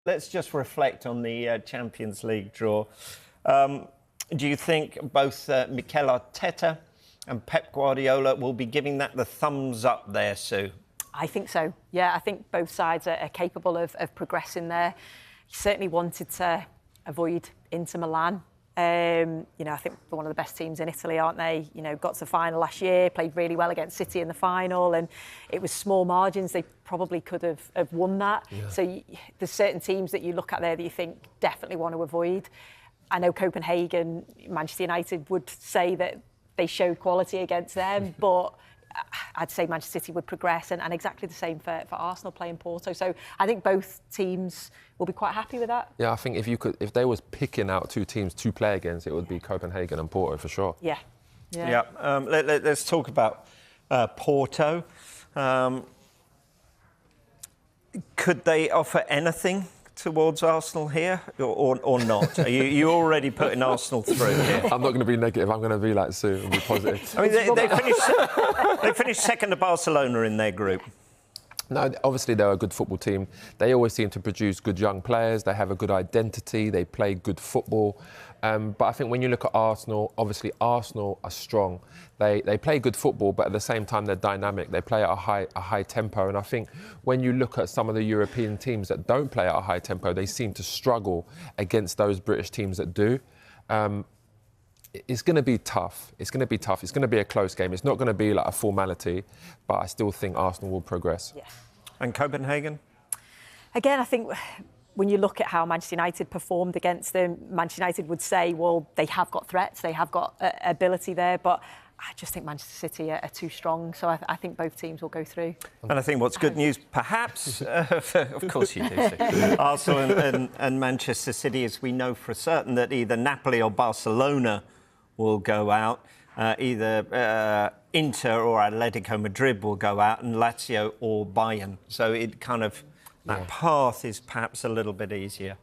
let's just reflect on the Champions League draw. Do you think both Mikel Arteta and Pep Guardiola will be giving that the thumbs up there, Sue? I think so. Yeah, I think both sides are capable of progressing there. He certainly wanted to avoid Inter Milan. I think they're one of the best teams in Italy, aren't they? Got to the final last year, played really well against City in the final, and it was small margins. They probably could have won that. Yeah. So there's certain teams that you look at there that you think definitely want to avoid. I know Copenhagen, Manchester United would say that they showed quality against them, but I'd say Manchester City would progress, and exactly the same for Arsenal playing Porto. So I think both teams will be quite happy with that. Yeah, I think if they was picking out two teams to play against, it would be Copenhagen and Porto for sure. Yeah. Let's talk about Porto. Could they offer anything towards Arsenal here, or not? Are you already putting Arsenal through here? I'm not going to be negative. I'm going to be like Sue and be positive. I mean, they finished second to Barcelona in their group. No, obviously they're a good football team. They always seem to produce good young players. They have a good identity. They play good football. But I think when you look at Arsenal, obviously Arsenal are strong. They play good football, but at the same time they're dynamic. They play at a high tempo. And I think when you look at some of the European teams that don't play at a high tempo, they seem to struggle against those British teams that do. It's going to be tough. It's going to be a close game. It's not going to be like a formality, but I still think Arsenal will progress. Yeah. And Copenhagen? Again, I think when you look at how Manchester United performed against them, Manchester United would say, well, they have got threats, they have got ability there, but I just think Manchester City are too strong, so I think both teams will go through. And I think what's good news, perhaps, of course you do, Arsenal and Manchester City, as we know for certain that either Napoli or Barcelona will go out, either Inter or Atletico Madrid will go out, and Lazio or Bayern. So it kind of, that path is perhaps a little bit easier.